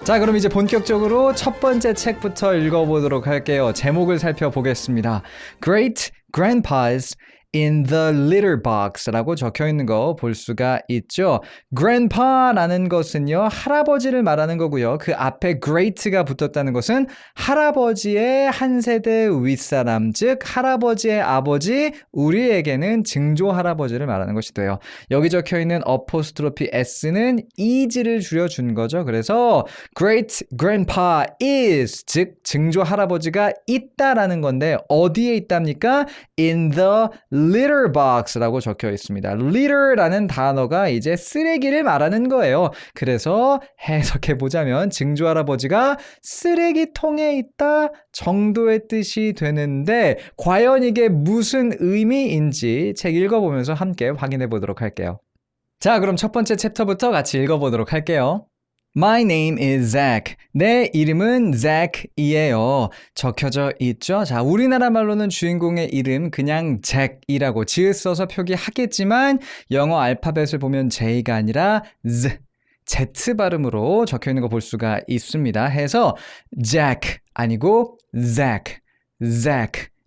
자, 그럼 이제 본격적으로 첫 번째 책부터 읽어보도록 할게요. 제목을 살펴보겠습니다. Great Grandpas in the litter box라고 적혀 있는 거 볼 수가 있죠. grandpa라는 것은요, 할아버지를 말하는 거고요. 그 앞에 great가 붙었다는 것은 할아버지의 한 세대 윗사람, 즉 할아버지의 아버지, 우리에게는 증조 할아버지를 말하는 것이 돼요. 여기 적혀 있는 apostrophe s는 is를 줄여준 거죠. 그래서 great grandpa is, 즉 증조 할아버지가 있다라는 건데 어디에 있답니까? In the litter box라고 적혀 있습니다. litter라는 단어가 이제 쓰레기를 말하는 거예요. 그래서 해석해 보자면 증조 할아버지가 쓰레기통에 있다 정도의 뜻이 되는데 과연 이게 무슨 의미인지 책 읽어보면서 함께 확인해 보도록 할게요. 자, 그럼 첫 번째 챕터부터 같이 읽어보도록 할게요. My name is Zach. 내 이름은 Zach이에요. 적혀져 있죠? 자, 우리나라 말로는 주인공의 이름 그냥 잭이라고 지읒 써서 표기하겠지만 영어 알파벳을 보면 J가 아니라 Z 발음으로 적혀 있는 거 볼 수가 있습니다. 해서 Jack 아니고 Zach.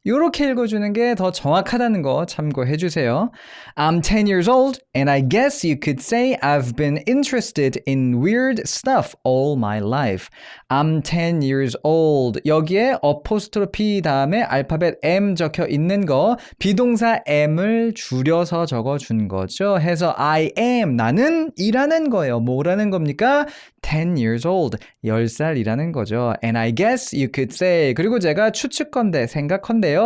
이렇게 읽어주는 게 더 정확하다는 거 참고해 주세요. I'm 10 years old and I guess you could say I've been interested in weird stuff all my life. I'm 10 years old. 여기에 apostrophe 다음에 알파벳 M 적혀 있는 거 비동사 M을 줄여서 적어준 거죠. 해서 I am, 나는 이라는 거예요. 뭐라는 겁니까? 10 years old, 10살이라는 거죠. And I guess you could say, 그리고 제가 추측컨대, 생각컨대요.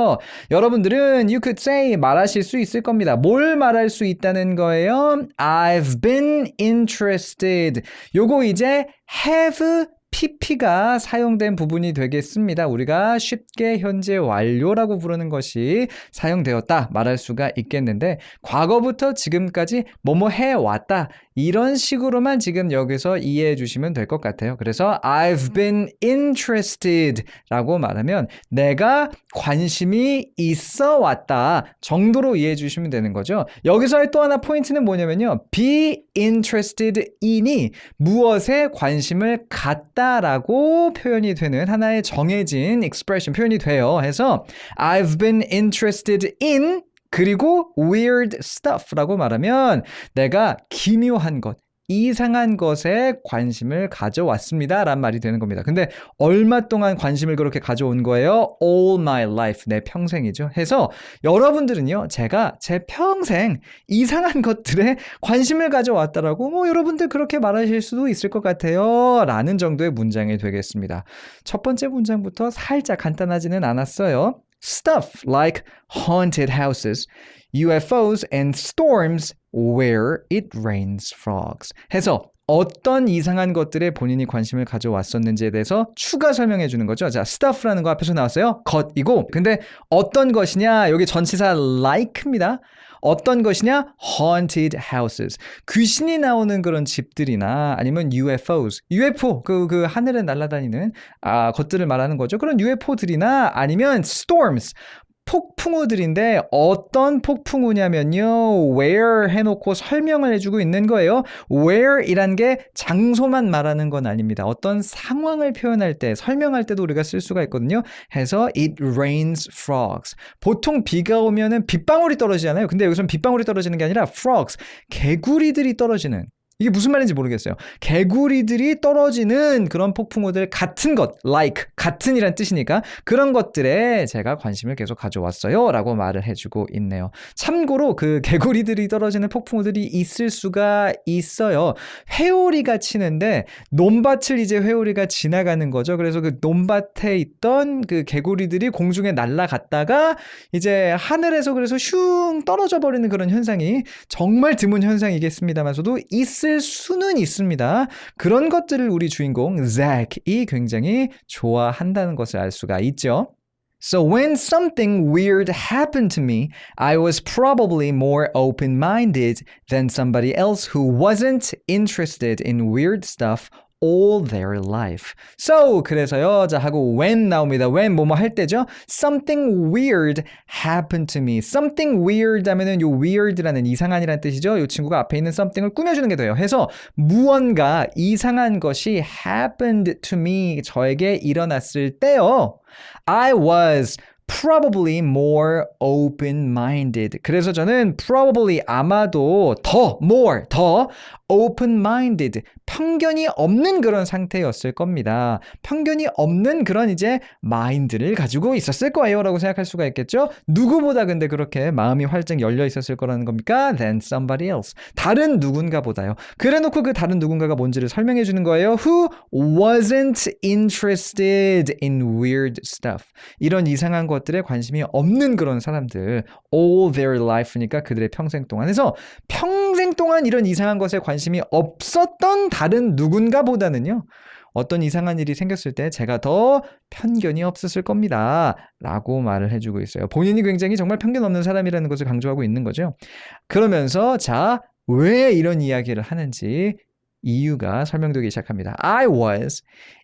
여러분들은 you could say 말하실 수 있을 겁니다. 뭘 말할 수 있다는 거예요? I've been interested. 요거 이제 have pp가 사용된 부분이 되겠습니다. 우리가 쉽게 현재 완료라고 부르는 것이 사용되었다 말할 수가 있겠는데 과거부터 지금까지 뭐뭐 해왔다 이런 식으로만 지금 여기서 이해해 주시면 될 것 같아요. 그래서 I've been interested 라고 말하면 내가 관심이 있어 왔다 정도로 이해해 주시면 되는 거죠. 여기서의 또 하나 포인트는 뭐냐면요. be interested in이 무엇에 관심을 갖다라고 표현이 되는 하나의 정해진 expression 표현이 돼요. 해서 I've been interested in 그리고 weird stuff라고 말하면 내가 기묘한 것, 이상한 것에 관심을 가져왔습니다 라는 말이 되는 겁니다. 근데 얼마 동안 관심을 그렇게 가져온 거예요? All my life, 내 평생이죠. 해서 여러분들은요, 제가 제 평생 이상한 것들에 관심을 가져왔다라고 여러분들 그렇게 말하실 수도 있을 것 같아요 라는 정도의 문장이 되겠습니다. 첫 번째 문장부터 살짝 간단하지는 않았어요. Stuff like haunted houses, UFOs, and storms where it rains frogs. 해서 어떤 이상한 것들에 본인이 관심을 가져왔었는지에 대해서 추가 설명해 주는 거죠. 자, stuff라는 거 앞에서 나왔어요. 것이고, 근데 어떤 것이냐? 여기 전치사 like입니다. 어떤 것이냐? haunted houses. 귀신이 나오는 그런 집들이나 아니면 UFOs. UFO, 그 하늘에 날아다니는 것들을 말하는 거죠. 그런 UFO들이나 아니면 storms. 폭풍우들인데 어떤 폭풍우냐면요. where 해놓고 설명을 해주고 있는 거예요. where이란 게 장소만 말하는 건 아닙니다. 어떤 상황을 표현할 때, 설명할 때도 우리가 쓸 수가 있거든요. 해서 it rains frogs. 보통 비가 오면은 빗방울이 떨어지잖아요. 근데 여기서는 빗방울이 떨어지는 게 아니라 frogs, 개구리들이 떨어지는. 이게 무슨 말인지 모르겠어요. 개구리들이 떨어지는 그런 폭풍우들 같은 것, like, 같은이란 뜻이니까 그런 것들에 제가 관심을 계속 가져왔어요 라고 말을 해주고 있네요. 참고로 그 개구리들이 떨어지는 폭풍우들이 있을 수가 있어요. 회오리가 치는데 논밭을 이제 회오리가 지나가는 거죠. 그래서 그 논밭에 있던 그 개구리들이 공중에 날아갔다가 이제 하늘에서 그래서 슝 떨어져 버리는 그런 현상이 정말 드문 현상이겠습니다만서도 있을 수는 있습니다. 그런 것들을 우리 주인공 Zach이 굉장히 좋아한다는 것을 알 수가 있죠. So when something weird happened to me, I was probably more open-minded than somebody else who wasn't interested in weird stuff all their life. So 그래서요. 자 하고 when 나옵니다. when 뭐뭐 할 때죠. Something weird happened to me. Something weird 하면은 요 weird라는 이상한이라는 뜻이죠. 요 친구가 앞에 있는 something을 꾸며주는 게 돼요. 해서 무언가 이상한 것이 happened to me. 저에게 일어났을 때요. I was probably more open-minded. 그래서 저는 probably 아마도 더 open-minded, 편견이 없는 그런 상태였을 겁니다. 편견이 없는 그런 이제 마인드를 가지고 있었을 거예요 라고 생각할 수가 있겠죠. 누구보다 근데 그렇게 마음이 활짝 열려 있었을 거라는 겁니까? Than somebody else. 다른 누군가보다요. 그래놓고 그 다른 누군가가 뭔지를 설명해 주는 거예요. Who wasn't interested in weird stuff. 이런 이상한 것들에 관심이 없는 그런 사람들. All their life니까 그들의 평생 동안. 해서 평생 동안 이런 이상한 것에 관심이 없었던 다른 누군가보다는요. 어떤 이상한 일이 생겼을 때 제가 더 편견이 없었을 겁니다. 라고 말을 해주고 있어요. 본인이 굉장히 정말 편견 없는 사람이라는 것을 강조하고 있는 거죠. 그러면서 자, 왜 이런 이야기를 하는지 이유가 설명되기 시작합니다. I was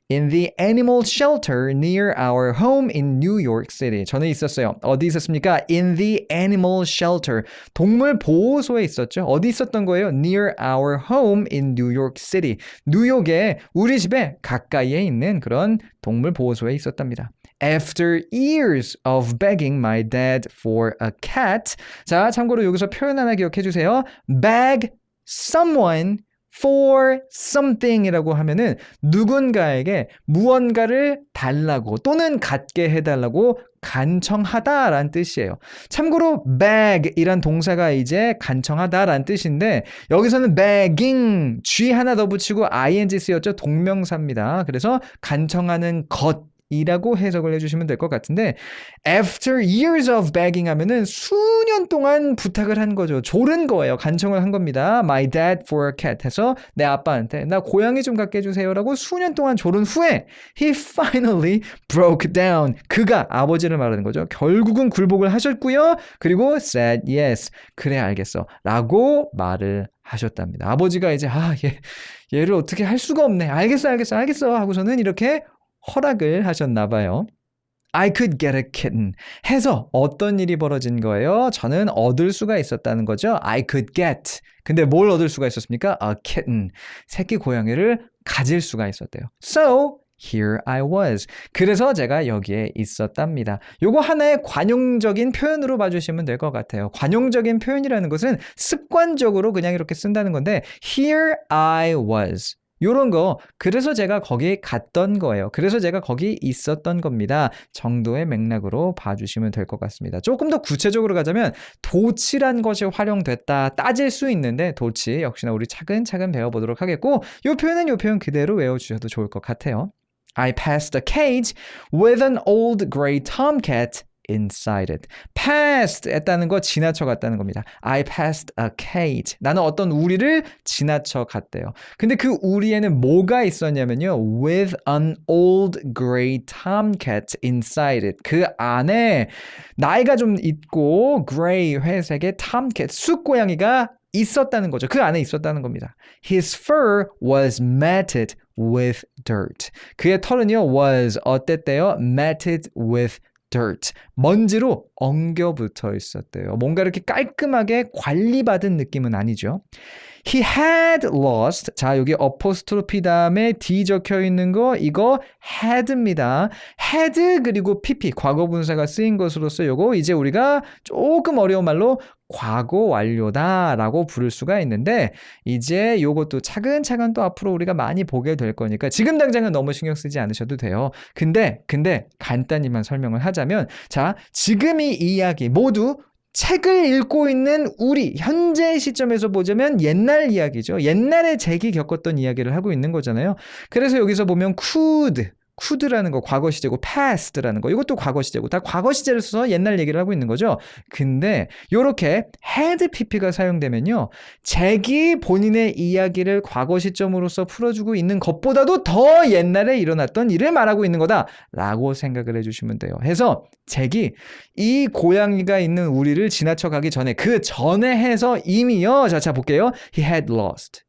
in the animal shelter near our home in New York City. 저는 있었어요. 어디 있었습니까? In the animal shelter. 동물 보호소에 있었죠. 어디 있었던 거예요? Near our home in New York City. 뉴욕에 우리 집에 가까이에 있는 그런 동물 보호소에 있었답니다. After years of begging my dad for a cat. 자, 참고로 여기서 표현 하나 기억해 주세요. Beg someone for something이라고 하면은 누군가에게 무언가를 달라고 또는 갖게 해달라고 간청하다라는 뜻이에요. 참고로 beg이란 동사가 이제 간청하다라는 뜻인데 여기서는 begging, G 하나 더 붙이고 ing 쓰였죠. 동명사입니다. 그래서 간청하는 것 이라고 해석을 해주시면 될 것 같은데 after years of begging 하면은 수년 동안 부탁을 한 거죠. 조른 거예요. 간청을 한 겁니다. My dad for a cat 해서 내 아빠한테 나 고양이 좀 갖게 해주세요 라고 수년 동안 조른 후에 he finally broke down. 그가 아버지를 말하는 거죠. 결국은 굴복을 하셨고요. 그리고 said yes. 그래 알겠어 라고 말을 하셨답니다. 아버지가 이제 얘를 어떻게 할 수가 없네. 알겠어 하고서는 이렇게 허락을 하셨나 봐요. I could get a kitten 해서 어떤 일이 벌어진 거예요? 저는 얻을 수가 있었다는 거죠. I could get. 근데 뭘 얻을 수가 있었습니까? A kitten. 새끼 고양이를 가질 수가 있었대요. So here I was. 그래서 제가 여기에 있었답니다. 요거 하나의 관용적인 표현으로 봐주시면 될 것 같아요. 관용적인 표현이라는 것은 습관적으로 그냥 이렇게 쓴다는 건데 here I was. 요런 거 그래서 제가 거기 갔던 거예요. 그래서 제가 거기 있었던 겁니다. 정도의 맥락으로 봐주시면 될 것 같습니다. 조금 더 구체적으로 가자면 도치란 것이 활용됐다 따질 수 있는데 도치 역시나 우리 차근차근 배워보도록 하겠고 요 표현은 요 표현 그대로 외워주셔도 좋을 것 같아요. I passed a cage with an old gray tomcat inside it. passed 했다는 거 지나쳐 갔다는 겁니다. I passed a cage. 나는 어떤 우리를 지나쳐 갔대요. 근데 그 우리에는 뭐가 있었냐면요. with an old gray tomcat inside it. 그 안에 나이가 좀 있고 gray 회색의 tomcat 숫고양이가 있었다는 거죠. 그 안에 있었다는 겁니다. His fur was matted with dirt. 그의 털은요 was 어땠대요? matted with dirt. 먼지로 엉겨 붙어 있었대요. 뭔가 이렇게 깔끔하게 관리받은 느낌은 아니죠. He had lost. 자, 여기 어포스트로피 다음에 D 적혀 있는 거 이거 had입니다. had 그리고 pp 과거 분사가 쓰인 것으로서 요거 이제 우리가 조금 어려운 말로 과거 완료다라고 부를 수가 있는데 이제 요것도 차근차근 또 앞으로 우리가 많이 보게 될 거니까 지금 당장은 너무 신경 쓰지 않으셔도 돼요. 근데 간단히만 설명을 하자면 자, 지금 이 이야기 모두 책을 읽고 있는 우리 현재 시점에서 보자면 옛날 이야기죠. 옛날에 잭이 겪었던 이야기를 하고 있는 거잖아요. 그래서 여기서 보면 could라는 거 과거 시제고 passed라는 거 이것도 과거 시제고 다 과거 시제를 써서 옛날 얘기를 하고 있는 거죠. 근데 이렇게 had pp가 사용되면요. 잭이 본인의 이야기를 과거 시점으로서 풀어주고 있는 것보다도 더 옛날에 일어났던 일을 말하고 있는 거다라고 생각을 해주시면 돼요. 해서 잭이 이 고양이가 있는 우리를 지나쳐 가기 전에 그 전에 해서 이미요. 자 볼게요. He had lost.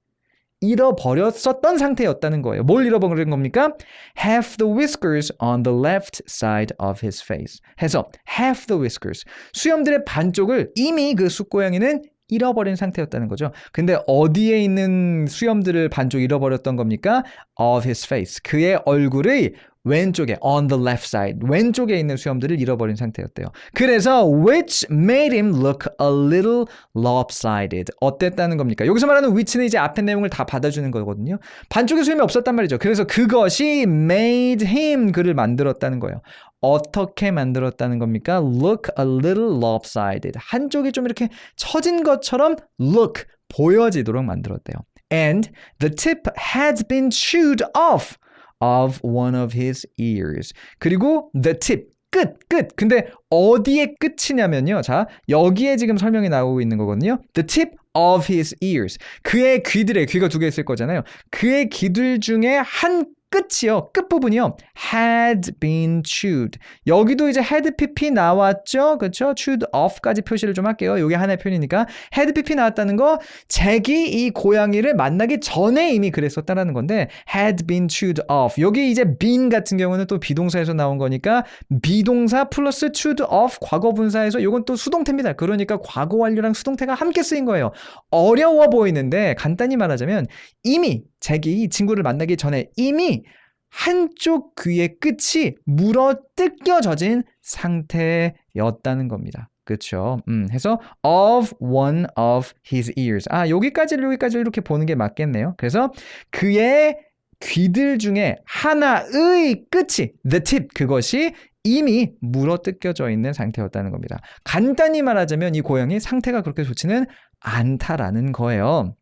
잃어버렸었던 상태였다는 거예요. 뭘 잃어버린 겁니까? Half the whiskers on the left side of his face. 해서 half the whiskers. 수염들의 반쪽을 이미 그 숫고양이는 잃어버린 상태였다는 거죠. 근데 어디에 있는 수염들을 반쪽 잃어버렸던 겁니까? Of his face. 그의 얼굴의 왼쪽에 on the left side 왼쪽에 있는 수염들을 잃어버린 상태였대요. 그래서 which made him look a little lopsided. 어땠다는 겁니까? 여기서 말하는 which는 이제 앞에 내용을 다 받아주는 거거든요. 반쪽에 수염이 없었단 말이죠. 그래서 그것이 made him 그를 만들었다는 거예요. 어떻게 만들었다는 겁니까? Look a little lopsided. 한쪽이 좀 이렇게 처진 것처럼 look 보여지도록 만들었대요. And the tip had been chewed off of one of his ears. 그리고 the tip, 끝. 근데 어디에 끝이냐면요. 자, 여기에 지금 설명이 나오고 있는 거거든요. The tip of his ears. 그의 귀들에, 귀가 두 개 있을 거잖아요. 그의 귀들 중에 한 끝이요. 끝부분이요. had been chewed. 여기도 이제 had pp 나왔죠. 그렇죠? chewed off까지 표시를 좀 할게요. 이게 하나의 표현이니까 had pp 나왔다는 거 잭이 이 고양이를 만나기 전에 이미 그랬었다라는 건데 had been chewed off. 여기 이제 been 같은 경우는 또 비동사에서 나온 거니까 비동사 플러스 chewed off 과거분사에서 이건 또 수동태입니다. 그러니까 과거 완료랑 수동태가 함께 쓰인 거예요. 어려워 보이는데 간단히 말하자면 이미 잭이 이 친구를 만나기 전에 이미 한쪽 귀의 끝이 물어뜯겨진 상태였다는 겁니다. 그렇죠? 해서 of one of his ears. 여기까지를 이렇게 보는 게 맞겠네요. 그래서 그의 귀들 중에 하나의 끝이 the tip 그것이 이미 물어뜯겨져 있는 상태였다는 겁니다. 간단히 말하자면 이 고양이 상태가 그렇게 좋지는 않다라는 거예요.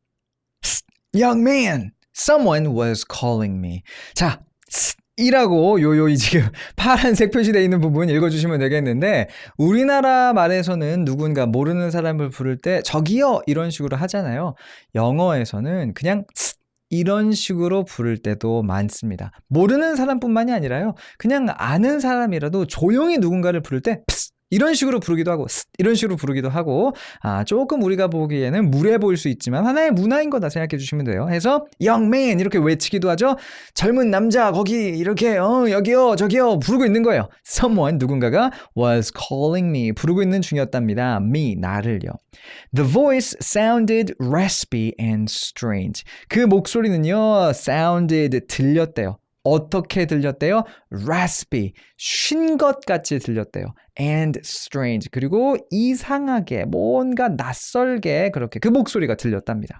Young man, someone was calling me. 자, 이라고 이 지금 파란색 표시되어 있는 부분 읽어주시면 되겠는데 우리나라 말에서는 누군가 모르는 사람을 부를 때 저기요 이런 식으로 하잖아요. 영어에서는 그냥 이런 식으로 부를 때도 많습니다. 모르는 사람뿐만이 아니라요. 그냥 아는 사람이라도 조용히 누군가를 부를 때 이런 식으로 부르기도 하고 이런 식으로 부르기도 하고 조금 우리가 보기에는 무례 보일 수 있지만 하나의 문화인 거다 생각해 주시면 돼요. 해서 young man 이렇게 외치기도 하죠. 젊은 남자 거기 이렇게 여기요 저기요 부르고 있는 거예요. Someone 누군가가 was calling me 부르고 있는 중이었답니다. me 나를요. The voice sounded raspy and strange. 그 목소리는요 sounded 들렸대요. 어떻게 들렸대요? raspy, 쉰 것 같이 들렸대요. and strange, 그리고 이상하게, 뭔가 낯설게 그렇게 그 목소리가 들렸답니다.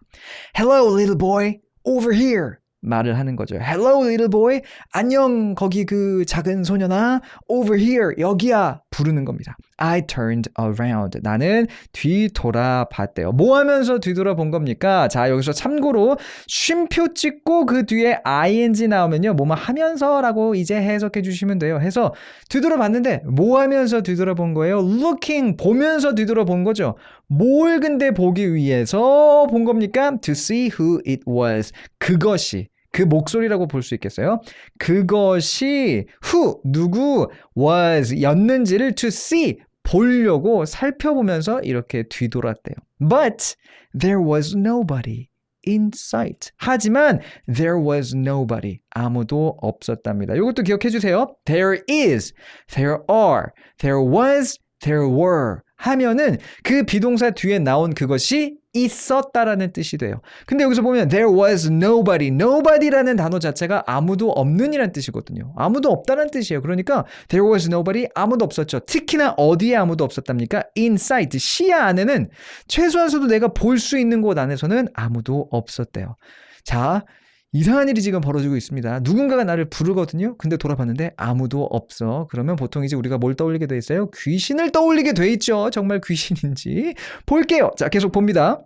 Hello, little boy, over here. 말을 하는 거죠. Hello, little boy. 안녕, 거기 그 작은 소년아. Over here, 여기야. 부르는 겁니다. I turned around. 나는 뒤돌아봤대요. 뭐 하면서 뒤돌아본 겁니까? 자, 여기서 참고로 쉼표 찍고 그 뒤에 ing 나오면요. 뭐뭐 하면서라고 이제 해석해 주시면 돼요. 해서 뒤돌아봤는데 뭐 하면서 뒤돌아본 거예요? Looking, 보면서 뒤돌아본 거죠. 뭘 근데 보기 위해서 본 겁니까? To see who it was. 그것이. 그 목소리라고 볼 수 있겠어요? 그것이 who, 누구 was 였는지를 to see, 보려고 살펴보면서 이렇게 뒤돌았대요. But there was nobody in sight. 하지만 there was nobody. 아무도 없었답니다. 이것도 기억해 주세요. There is, there are, there was, there were. 하면은 그 비동사 뒤에 나온 그것이 있었다라는 뜻이 돼요. 근데 여기서 보면 there was nobody. nobody라는 단어 자체가 아무도 없는이란 뜻이거든요. 아무도 없다는 뜻이에요. 그러니까 there was nobody, 아무도 없었죠. 특히나 어디에 아무도 없었답니까? inside, 시야 안에는 최소한서도 내가 볼 수 있는 곳 안에서는 아무도 없었대요. 자, 이상한 일이 지금 벌어지고 있습니다. 누군가가 나를 부르거든요. 근데 돌아봤는데 아무도 없어. 그러면 보통 이제 우리가 뭘 떠올리게 돼 있어요? 귀신을 떠올리게 돼 있죠. 정말 귀신인지. 볼게요. 자, 계속 봅니다.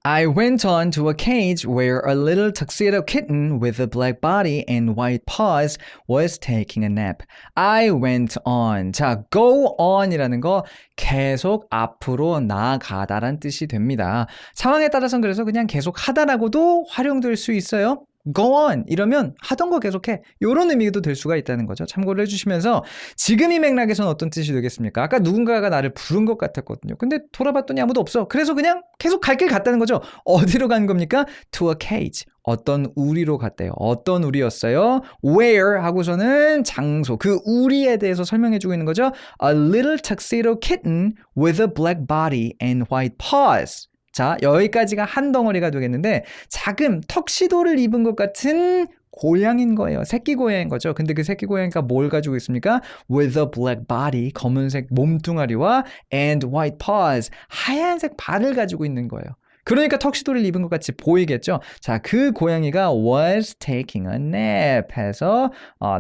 I went on to a cage where a little tuxedo kitten with a black body and white paws was taking a nap. I went on. 자, go on이라는 거 계속 앞으로 나아가다란 뜻이 됩니다. 상황에 따라서는 그래서 그냥 계속 하다라고도 활용될 수 있어요. go on 이러면 하던 거 계속해. 이런 의미도 될 수가 있다는 거죠. 참고를 해주시면서 지금 이 맥락에서는 어떤 뜻이 되겠습니까? 아까 누군가가 나를 부른 것 같았거든요. 근데 돌아봤더니 아무도 없어. 그래서 그냥 계속 갈 길 갔다는 거죠. 어디로 간 겁니까? To a cage. 어떤 우리로 갔대요. 어떤 우리였어요? Where 하고서는 장소. 그 우리에 대해서 설명해주고 있는 거죠. A little tuxedo kitten with a black body and white paws. 자, 여기까지가 한 덩어리가 되겠는데 작은 턱시도를 입은 것 같은 고양인 거예요. 새끼 고양인 거죠. 근데 그 새끼 고양이가 뭘 가지고 있습니까? With a black body, 검은색 몸뚱아리와 and white paws, 하얀색 발을 가지고 있는 거예요. 그러니까 턱시도를 입은 것 같이 보이겠죠. 자, 그 고양이가 was taking a nap 해서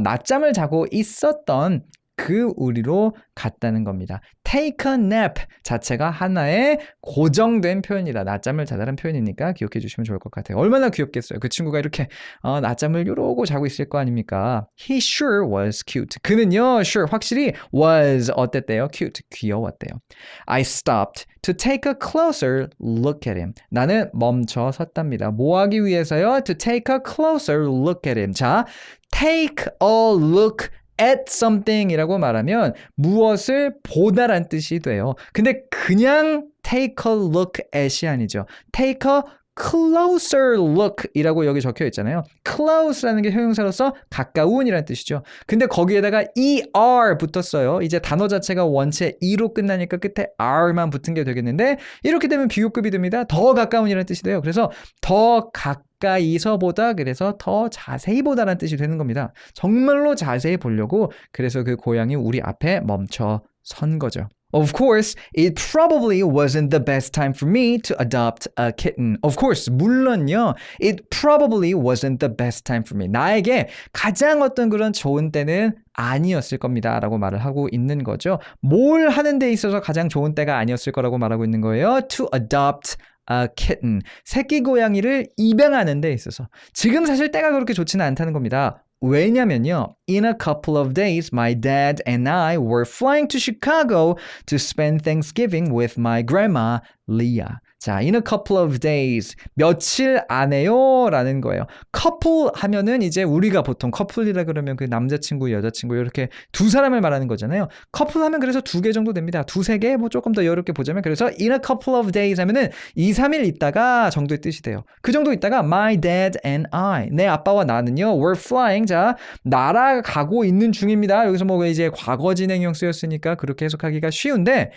낮잠을 자고 있었던 그 우리로 갔다는 겁니다. Take a nap 자체가 하나의 고정된 표현이다. 낮잠을 자다라는 표현이니까 기억해 주시면 좋을 것 같아요. 얼마나 귀엽겠어요. 그 친구가 이렇게 낮잠을 이러고 자고 있을 거 아닙니까? He sure was cute. 그는요, sure, 확실히 was 어땠대요? Cute, 귀여웠대요. I stopped to take a closer look at him. 나는 멈춰 섰답니다. 뭐 하기 위해서요? To take a closer look at him. 자, take a look at something 이라고 말하면 무엇을 보다란 뜻이 돼요. 근데 그냥 take a look at이 아니죠. take a closer look 이라고 여기 적혀 있잖아요. close라는 게 형용사로서 가까운이라는 뜻이죠. 근데 거기에다가 er 붙었어요. 이제 단어 자체가 원체 e로 끝나니까 끝에 r만 붙은 게 되겠는데 이렇게 되면 비교급이 됩니다. 더 가까운이라는 뜻이 돼요. 그래서 더 가까이서보다 그래서 더 자세히 보다라는 뜻이 되는 겁니다. 정말로 자세히 보려고 그래서 그 고양이 우리 앞에 멈춰 선 거죠. Of course, it probably wasn't the best time for me to adopt a kitten. Of course, 물론요. It probably wasn't the best time for me. 나에게 가장 어떤 그런 좋은 때는 아니었을 겁니다. 라고 말을 하고 있는 거죠. 뭘 하는 데 있어서 가장 좋은 때가 아니었을 거라고 말하고 있는 거예요. To adopt a kitten. 새끼 고양이를 입양하는 데 있어서. 지금 사실 때가 그렇게 좋지는 않다는 겁니다. 왜냐면요, in a couple of days, my dad and I were flying to Chicago to spend Thanksgiving with my grandma, Leah. 자, in a couple of days, 며칠 안에요 라는 거예요. couple 하면은 이제 우리가 보통 커플이라 그러면 그 남자친구, 여자친구 이렇게 두 사람을 말하는 거잖아요. couple 하면 그래서 2개 정도 됩니다. 2-3개, 뭐 조금 더 여롭게 보자면 그래서 in a couple of days 하면은 2-3일 있다가 정도의 뜻이 돼요. 그 정도 있다가 my dad and I, 내 아빠와 나는요, were flying, 자, 날아가고 있는 중입니다. 여기서 뭐 이제 과거 진행형 쓰였으니까 그렇게 해석하기가 쉬운데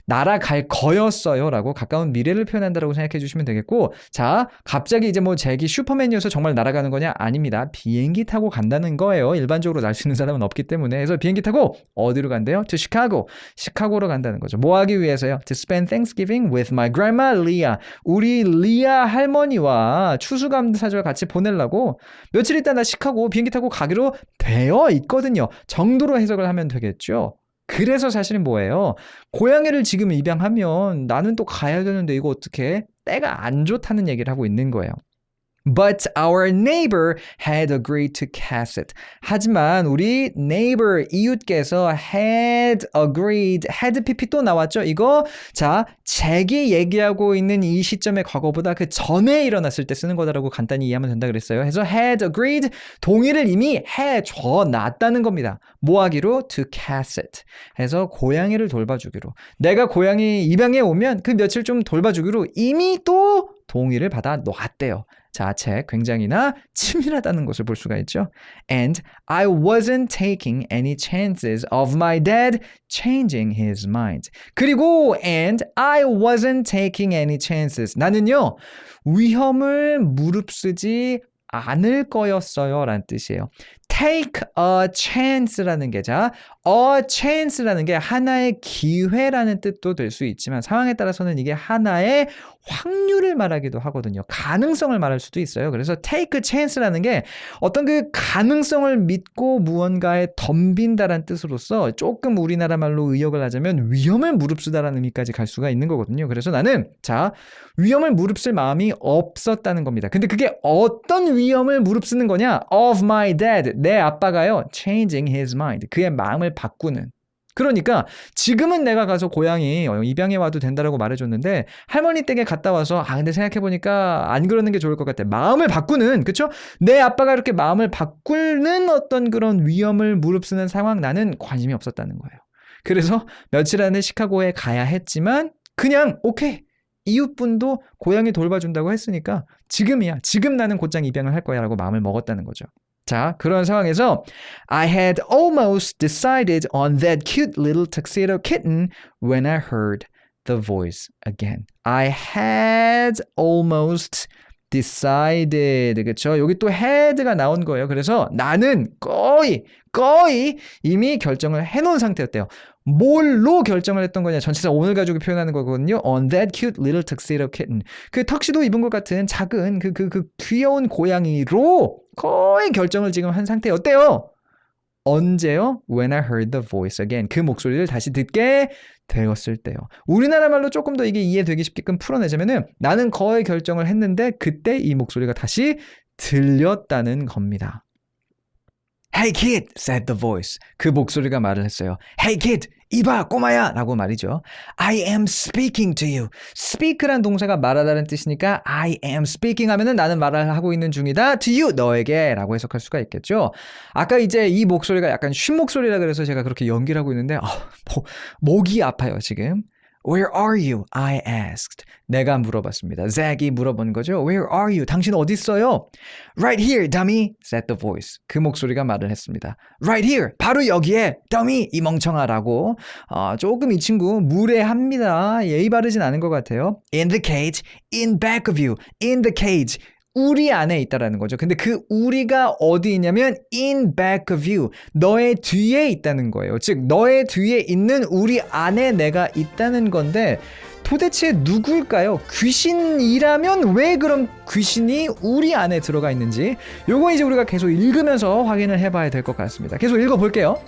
날아갈 거였어요 라고 가까운 미래를 표현한다라고 생각해 주시면 되겠고 자 갑자기 이제 뭐 잭이 슈퍼맨이어서 정말 날아가는 거냐? 아닙니다. 비행기 타고 간다는 거예요. 일반적으로 날 수 있는 사람은 없기 때문에 그래서 비행기 타고 어디로 간대요? To Chicago. 시카고로 간다는 거죠. 뭐 하기 위해서요? To spend Thanksgiving with my grandma Leah. 우리 리아 할머니와 추수감사절 같이 보내려고 며칠 있다 나 시카고 비행기 타고 가기로 되어 있거든요. 정도로 해석을 하면 되겠죠. 그래서 사실은 뭐예요? 고양이를 지금 입양하면 나는 또 가야 되는데 이거 어떻게 때가 안 좋다는 얘기를 하고 있는 거예요. But our neighbor had agreed to cast it. 하지만 우리 neighbor, 이웃께서 had agreed, had pp 또 나왔죠? 이거 자, 잭이 얘기하고 있는 이 시점의 과거보다 그 전에 일어났을 때 쓰는 거다라고 간단히 이해하면 된다 그랬어요. 그래서 had agreed, 동의를 이미 해줘놨다는 겁니다. 뭐 하기로? To cast it. 해서 고양이를 돌봐주기로. 내가 고양이 입양해 오면 그 며칠 좀 돌봐주기로 이미 또 동의를 받아 놓았대요. 자, 책 굉장히나 치밀하다는 것을 볼 수가 있죠. And I wasn't taking any chances of my dad changing his mind. 그리고 and I wasn't taking any chances. 나는요, 위험을 무릅쓰지 않을 거였어요 라는 뜻이에요. take a chance라는 게 자, a chance라는 게 하나의 기회라는 뜻도 될 수 있지만 상황에 따라서는 이게 하나의 확률을 말하기도 하거든요. 가능성을 말할 수도 있어요. 그래서 take a chance라는 게 어떤 그 가능성을 믿고 무언가에 덤빈다라는 뜻으로서 조금 우리나라 말로 의역을 하자면 위험을 무릅쓰다라는 의미까지 갈 수가 있는 거거든요. 그래서 나는 자, 위험을 무릅쓸 마음이 없었다는 겁니다. 근데 그게 어떤 위험을 무릅쓰는 거냐? Of my dad. 내 아빠가요. Changing his mind. 그의 마음을 바꾸는. 그러니까 지금은 내가 가서 고양이 입양해 와도 된다라고 말해줬는데 할머니 댁에 갔다 와서 근데 생각해보니까 안 그러는 게 좋을 것 같아. 마음을 바꾸는, 그쵸? 내 아빠가 이렇게 마음을 바꾸는 어떤 그런 위험을 무릅쓰는 상황 나는 관심이 없었다는 거예요. 그래서 며칠 안에 시카고에 가야 했지만 그냥 오케이. 이웃분도 고양이 돌봐준다고 했으니까 지금이야. 지금 나는 곧장 입양을 할 거야 라고 마음을 먹었다는 거죠. 자, 그런 상황에서 I had almost decided on that cute little tuxedo kitten when I heard the voice again. I had almost decided. 그렇죠? 여기 또 had가 나온 거예요. 그래서 나는 거의 이미 결정을 해놓은 상태였대요. 뭘로 결정을 했던 거냐? 전치사 오늘 가지고 표현하는 거거든요. On that cute little tuxedo kitten. 그 턱시도 입은 것 같은 작은 그 귀여운 고양이로 거의 결정을 지금 한 상태였대요. 언제요? When I heard the voice again. 그 목소리를 다시 듣게 되었을 때요. 우리나라 말로 조금 더 이게 이해되기 쉽게끔 풀어내자면은 나는 거의 결정을 했는데 그때 이 목소리가 다시 들렸다는 겁니다. Hey kid, said the voice. 그 목소리가 말을 했어요. Hey kid, 이봐 꼬마야 라고 말이죠. I am speaking to you. speak란 동사가 말하다는 뜻이니까 I am speaking 하면은 나는 말을 하고 있는 중이다. to you, 너에게 라고 해석할 수가 있겠죠. 아까 이제 이 목소리가 약간 쉰 목소리라 그래서 제가 그렇게 연기를 하고 있는데 목이 아파요 지금. Where are you? I asked. 내가 물어봤습니다. Zach이 물어본 거죠. Where are you? 당신 어디 있어요? Right here, dummy, said the voice. 그 목소리가 말을 했습니다. Right here, 바로 여기에, dummy, 이 멍청아라고. 조금 이 친구 무례합니다. 예의 바르진 않은 것 같아요. In the cage, in back of you, in the cage. 우리 안에 있다라는 거죠. 근데 그 우리가 어디 있냐면 in back of you. 너의 뒤에 있다는 거예요. 즉 너의 뒤에 있는 우리 안에 내가 있다는 건데 도대체 누굴까요? 귀신이라면 왜 그럼 귀신이 우리 안에 들어가 있는지 요거 이제 우리가 계속 읽으면서 확인을 해봐야 될 것 같습니다. 계속 읽어볼게요.